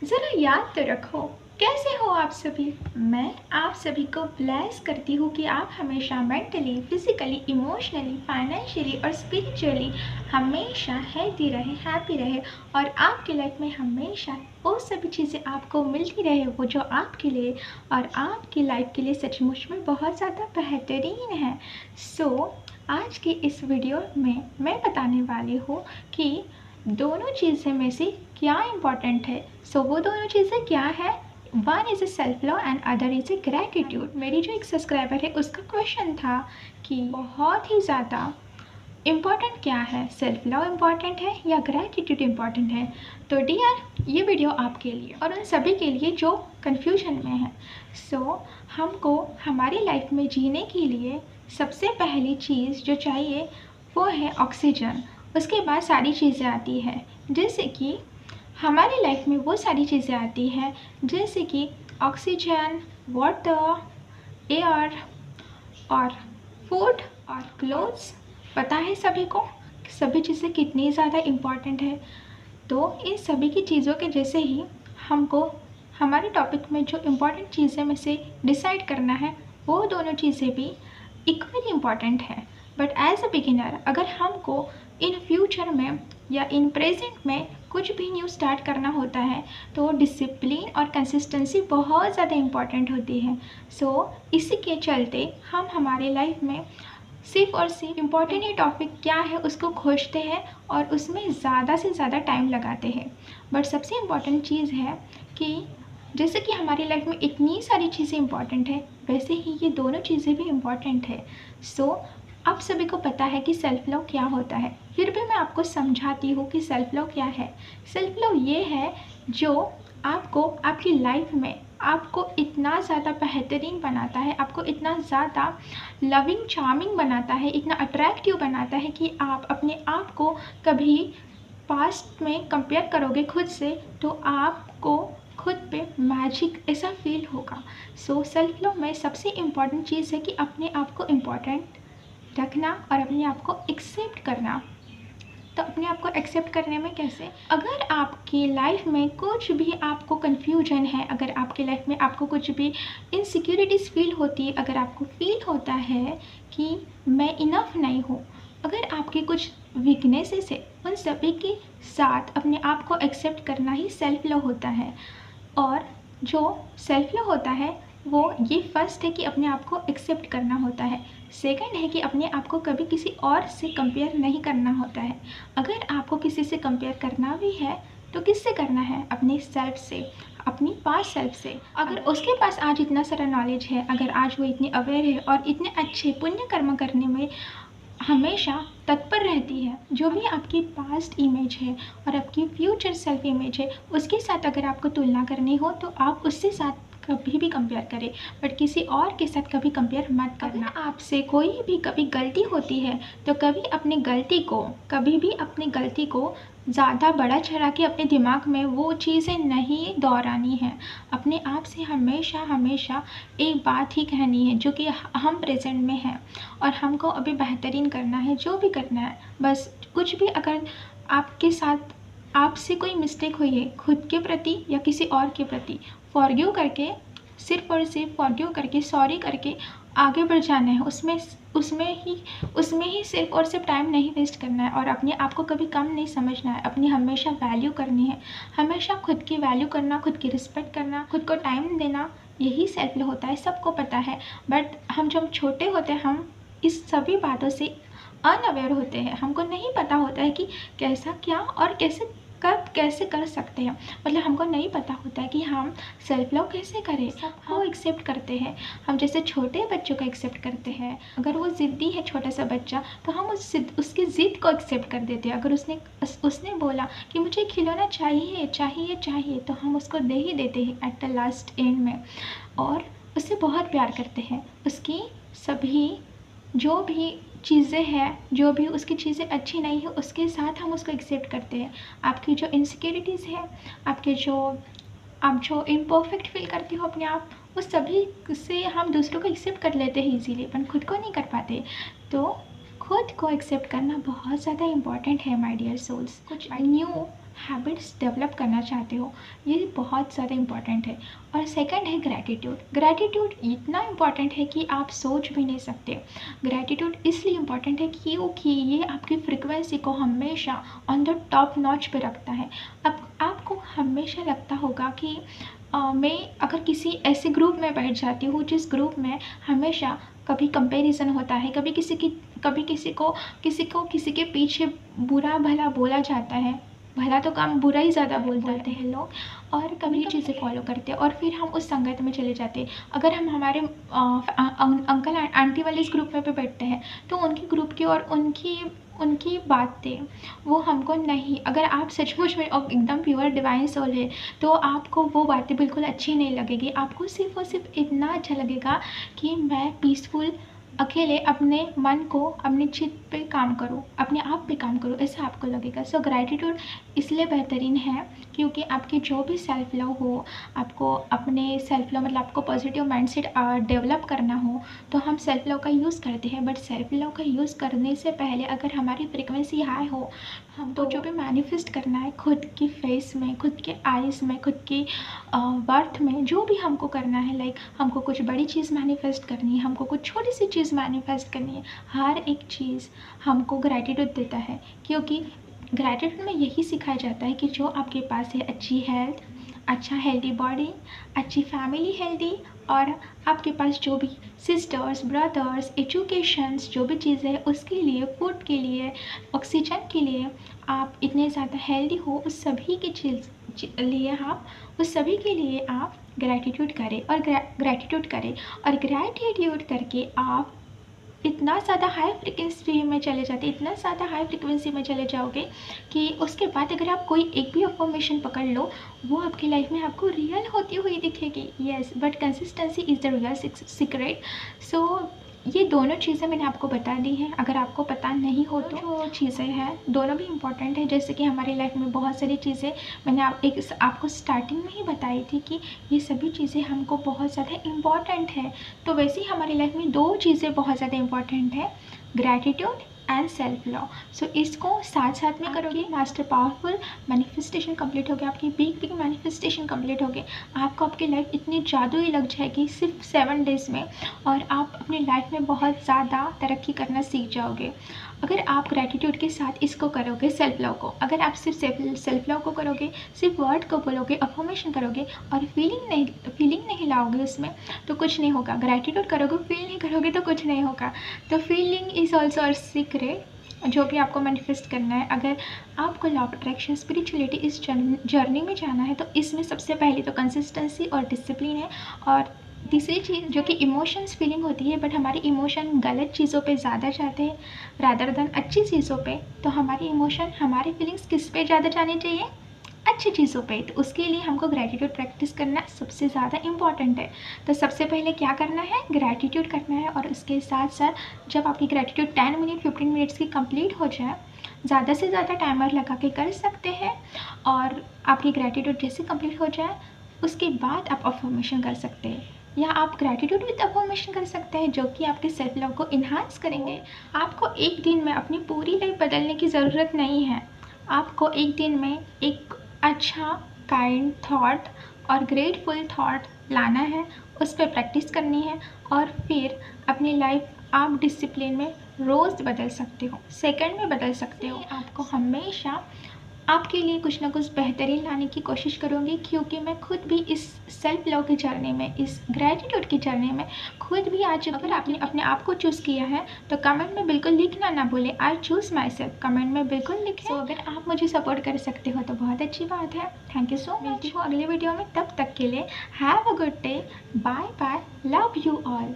ज़रा याद तो रखो, कैसे हो आप सभी। मैं आप सभी को ब्लेस करती हूँ कि आप हमेशा मेंटली, फिजिकली, इमोशनली, फाइनेंशियली और स्पिरिचुअली हमेशा हेल्दी रहे, हैप्पी रहे और आपकी लाइफ में हमेशा वो सभी चीज़ें आपको मिलती रहे, वो जो आपके लिए और आपकी लाइफ के लिए सचमुच में बहुत ज़्यादा बेहतरीन है। आज की इस वीडियो में मैं बताने वाली हूँ कि दोनों चीज़ें में से क्या इम्पोर्टेंट है। वो दोनों चीज़ें क्या है? One is a self love and other is a gratitude. मेरी जो एक सब्सक्राइबर है उसका क्वेश्चन था कि बहुत ही ज़्यादा इम्पॉर्टेंट क्या है, सेल्फ लव इम्पॉर्टेंट है या ग्रैटिट्यूड इम्पॉर्टेंट है। तो डियर, ये वीडियो आपके लिए और उन सभी के लिए जो कन्फ्यूजन में है। हमको हमारी लाइफ में जीने के लिए सबसे पहली चीज़ जो चाहिए वो है ऑक्सीजन। उसके बाद सारी चीज़ें आती है, जैसे कि हमारी लाइफ में वो सारी चीज़ें आती हैं जैसे कि ऑक्सीजन, वाटर, एयर और फूड और क्लोथ्स। पता है सभी को सभी चीज़ें कितनी ज़्यादा इम्पॉर्टेंट है। तो इन सभी की चीज़ों के जैसे ही हमको हमारे टॉपिक में जो इम्पॉर्टेंट चीज़ें में से डिसाइड करना है, वो दोनों चीज़ें भी इक्वली इम्पॉर्टेंट है। बट एज अ बिगिनर अगर हमको इन फ्यूचर में या इन प्रेजेंट में कुछ भी न्यू स्टार्ट करना होता है तो डिसिप्लिन और कंसिस्टेंसी बहुत ज़्यादा इम्पॉर्टेंट होती है। इसी के चलते हम हमारे लाइफ में सिर्फ और सिर्फ इम्पॉर्टेंट ही टॉपिक क्या है उसको खोजते हैं और उसमें ज़्यादा से ज़्यादा टाइम लगाते हैं। बट सबसे इम्पॉर्टेंट चीज़ है कि जैसे कि हमारी लाइफ में इतनी सारी चीज़ें इम्पॉर्टेंट है, वैसे ही ये दोनों चीज़ें भी इम्पॉर्टेंट है। आप सभी को पता है कि सेल्फ लव क्या होता है, फिर भी मैं आपको समझाती हूँ कि सेल्फ लव क्या है। सेल्फ लव ये है जो आपको आपकी लाइफ में आपको इतना ज़्यादा बेहतरीन बनाता है, आपको इतना ज़्यादा लविंग चार्मिंग बनाता है, इतना अट्रैक्टिव बनाता है कि आप अपने आप को कभी पास्ट में कंपेयर करोगे खुद से तो आपको खुद पे मैजिक ऐसा फील होगा। सेल्फ लव में सबसे इम्पॉर्टेंट चीज़ है कि अपने आप को इम्पॉर्टेंट रखना और अपने आप को एक्सेप्ट करना। तो अपने आप को एक्सेप्ट करने में कैसे? अगर आपकी लाइफ में कुछ भी आपको कन्फ्यूजन है, अगर आपकी लाइफ में आपको कुछ भी इनसिक्योरिटीज़ फील होती है, अगर आपको फील होता है कि मैं इनफ नहीं हूँ, अगर आपके कुछ वीकनेसेस है, उन सभी के साथ अपने आप को एक्सेप्ट करना ही सेल्फ लव होता है। और जो सेल्फ लव होता है वो ये फर्स्ट है कि अपने आप को एक्सेप्ट करना होता है। सेकंड है कि अपने आप को कभी किसी और से कंपेयर नहीं करना होता है। अगर आपको किसी से कंपेयर करना भी है तो किससे करना है? अपने सेल्फ से, अपनी पास्ट सेल्फ से। अगर उसके पास आज इतना सारा नॉलेज है, अगर आज वो इतनी अवेयर है और इतने अच्छे पुण्य कर्म करने में हमेशा तत्पर रहती है, जो भी आपकी पास्ट इमेज है और आपकी फ्यूचर सेल्फ इमेज है उसके साथ अगर आपको तुलना करनी हो तो आप उससे साथ कभी भी कंपेयर करें, बट किसी और के साथ कभी कंपेयर मत करना। आपसे कोई भी कभी गलती होती है तो कभी भी अपनी गलती को ज़्यादा बड़ा चढ़ा के अपने दिमाग में वो चीज़ें नहीं दोहरानी है। अपने आप से हमेशा हमेशा एक बात ही कहनी है जो कि हम प्रेजेंट में हैं और हमको अभी बेहतरीन करना है, जो भी करना है। बस कुछ भी अगर आपके साथ आपसे कोई मिस्टेक हुई है खुद के प्रति या किसी और के प्रति, फॉरगिव करके, सिर्फ और सिर्फ फॉरगिव करके, सॉरी करके आगे बढ़ जाना है। उसमें ही सिर्फ और सिर्फ टाइम नहीं वेस्ट करना है और अपने आप को कभी कम नहीं समझना है। अपनी हमेशा वैल्यू करनी है, हमेशा खुद की वैल्यू करना, खुद की रिस्पेक्ट करना, खुद को टाइम देना, यही सेल्फ लव होता है। सबको पता है, बट हम जब छोटे होते हैं हम इस सभी बातों से अनअवेयर होते हैं। हमको नहीं पता होता है कि कैसा क्या और कैसे कर सकते हैं। मतलब हमको नहीं पता होता है कि हम सेल्फ लव कैसे करें। सबको एक्सेप्ट करते हैं, हम जैसे छोटे बच्चों को एक्सेप्ट करते हैं। अगर वो ज़िद्दी है छोटा सा बच्चा तो हम उसकी ज़िद को एक्सेप्ट कर देते हैं। अगर उसने बोला कि मुझे खिलौना चाहिए चाहिए चाहिए तो हम उसको दे ही देते हैं एट द लास्ट एंड में, और उससे बहुत प्यार करते हैं। उसकी सभी जो भी चीज़ें हैं, जो भी उसकी चीज़ें अच्छी नहीं है उसके साथ हम उसको एक्सेप्ट करते हैं। आपकी जो इनसिक्योरिटीज़ है, आप जो इम्परफेक्ट फील करती हो अपने आप, उस सभी से हम दूसरों को एक्सेप्ट कर लेते हैं इजीली, पर खुद को नहीं कर पाते। तो खुद को एक्सेप्ट करना बहुत ज़्यादा इम्पॉर्टेंट है माय डियर सोल्स। कुछ न्यू हैबिट्स डेवलप करना चाहते हो, ये बहुत ज़्यादा इम्पॉर्टेंट है। और सेकंड है ग्रैटिट्यूड। ग्रैटिट्यूड इतना इम्पॉर्टेंट है कि आप सोच भी नहीं सकते। ग्रैटिट्यूड इसलिए इम्पॉर्टेंट है क्योंकि ये आपकी फ्रिक्वेंसी को हमेशा ऑन द टॉप नॉच पे रखता है। अब आपको हमेशा लगता होगा कि मैं अगर किसी ऐसे ग्रुप में बैठ जाती हूँ जिस ग्रुप में हमेशा कभी कंपैरिजन होता है, कभी किसी के पीछे बुरा भला बोला जाता है, भला तो काम बुरा ही ज़्यादा बोलते हैं लोग, और कभी चीज़ें फॉलो करते हैं और फिर हम उस संगत में चले जाते हैं। अगर हम हमारे अंकल आंटी वाले इस ग्रुप में भी बैठते हैं तो उनकी ग्रुप की और उनकी बातें वो हमको नहीं, अगर आप सचमुच में और एकदम प्योर डिवाइन सोल है तो आपको वो बातें बिल्कुल अच्छी नहीं लगेगी। आपको सिर्फ और सिर्फ इतना अच्छा लगेगा कि मैं पीसफुल अकेले अपने मन को, अपने चित्त पे काम करूँ, अपने आप पे काम करूँ, ऐसा आपको लगेगा। सो ग्रैटिट्यूड इसलिए बेहतरीन है क्योंकि आपके जो भी सेल्फ लव हो, आपको अपने सेल्फ लव मतलब आपको पॉजिटिव माइंडसेट डेवलप करना हो तो हम सेल्फ लव का यूज़ करते हैं। बट सेल्फ लव का यूज़ करने से पहले अगर हमारी फ्रिक्वेंसी हाई हो, हमको जो भी मैनिफेस्ट करना है खुद की फेस में, खुद के आइज़ में, खुद की बर्थ में, जो भी हमको करना है, लाइक हमको कुछ बड़ी चीज़ मैनिफेस्ट करनी है, हमको कुछ छोटी सी चीज़ मैनिफेस्ट करनी है, हर एक चीज़ हमको ग्रैटिट्यूड देता है। क्योंकि ग्रैटिट्यूड में यही सिखाया जाता है कि जो आपके पास है अच्छी हेल्थ, अच्छा हेल्दी बॉडी, अच्छी फैमिली हेल्दी, और आपके पास जो भी सिस्टर्स ब्रदर्स एजुकेशंस जो भी चीज़ें हैं उसके लिए, फूड के लिए, ऑक्सीजन के लिए आप इतने ज़्यादा हेल्दी हो, उस सभी के लिए आप उस सभी के लिए आप ग्रैटिट्यूड करें और ग्रैटिट्यूड करें और ग्रैटिट्यूड करके आप इतना ज़्यादा हाई फ्रिक्वेंसी में चले जाते, इतना ज़्यादा हाई फ्रिक्वेंसी में चले जाओगे कि उसके बाद अगर आप कोई एक भी अफर्मेशन पकड़ लो वो आपकी लाइफ में आपको रियल होती हुई दिखेगी। Yes, but consistency is the real secret. So ये दोनों चीज़ें मैंने आपको बता दी हैं। अगर आपको पता नहीं हो तो जो चीज़ें हैं दोनों भी इम्पॉर्टेंट है। जैसे कि हमारी लाइफ में बहुत सारी चीज़ें मैंने आपको स्टार्टिंग में ही बताई थी कि ये सभी चीज़ें हमको बहुत ज़्यादा इम्पॉर्टेंट है। तो वैसे ही हमारी लाइफ में दो चीज़ें बहुत ज़्यादा इम्पॉर्टेंट है, ग्रैटिट्यूड एंड सेल्फ लव। सो इसको साथ साथ में करोगे, मास्टर पावरफुल मैनिफेस्टेशन कंप्लीट हो गया, आपकी बिग मैनिफेस्टेशन कंप्लीट हो गई। आपको आपकी लाइफ इतनी जादुई लग जाएगी सिर्फ 7 डेज़ में, और आप अपनी लाइफ में बहुत ज़्यादा तरक्की करना सीख जाओगे। अगर आप ग्रैटिट्यूड के साथ इसको करोगे, सेल्फ लव को, अगर आप सिर्फ सेल्फ लव को करोगे, सिर्फ वर्ड को बोलोगे, अफर्मेशन करोगे और फीलिंग नहीं लाओगे उसमें तो कुछ नहीं होगा। ग्रैटिट्यूड करोगे, फील नहीं करोगे तो कुछ नहीं होगा। तो feeling is also a secret जो भी आपको मैनिफेस्ट करना है। अगर आपको लॉ ऑफ अट्रैक्शन स्पिरिचुअलिटी इस जर्नी में जाना है तो इसमें सबसे पहले तो कंसिस्टेंसी और डिसिप्लिन है। और तीसरी चीज़ जो कि इमोशंस फीलिंग होती है, बट हमारे इमोशन गलत चीज़ों पे ज़्यादा जाते हैं रादर देन अच्छी चीज़ों पे। तो हमारी इमोशन, हमारी फीलिंग्स किस पे ज़्यादा जानी चाहिए? अच्छी चीज़ों पे। तो उसके लिए हमको ग्रैटिट्यूड प्रैक्टिस करना सबसे ज़्यादा इम्पॉर्टेंट है। तो सबसे पहले क्या करना है? ग्रैटिट्यूड करना है। और उसके साथ साथ जब आपकी ग्रैटिट्यूड 10 मिनट 15 मिनट्स की कंप्लीट हो जाए, ज़्यादा से ज़्यादा टाइमर लगा के कर सकते हैं। और आपकी ग्रैटिट्यूड जैसे कंप्लीट हो जाए उसके बाद आप अफर्मेशन कर सकते हैं, या आप ग्रैटिट्यूड विद अफर्मेशन कर सकते हैं जो कि आपके सेल्फ लव को इन्हांस करेंगे। आपको एक दिन में अपनी पूरी लाइफ बदलने की ज़रूरत नहीं है। आपको एक दिन में एक अच्छा काइंड थॉट और ग्रेटफुल थॉट लाना है, उस पर प्रैक्टिस करनी है, और फिर अपनी लाइफ आप डिसिप्लिन में रोज़ बदल सकते हो, सेकंड में बदल सकते हो। आपको हमेशा आपके लिए कुछ ना कुछ बेहतरीन लाने की कोशिश करूँगी, क्योंकि मैं खुद भी इस सेल्फ लव की जर्नी में, इस ग्रैटिट्यूड की जर्नी में खुद भी आ चुकी। अगर आपने अपने आप को चूज़ किया है तो कमेंट में बिल्कुल लिखना ना भूलें, I choose my self, comment में बिल्कुल लिखें। तो अगर आप मुझे सपोर्ट कर सकते हो तो बहुत अच्छी बात है। Thank you so much. मिलती हूँ अगले वीडियो में, तब तक के लिए have a good day, bye bye, love you all.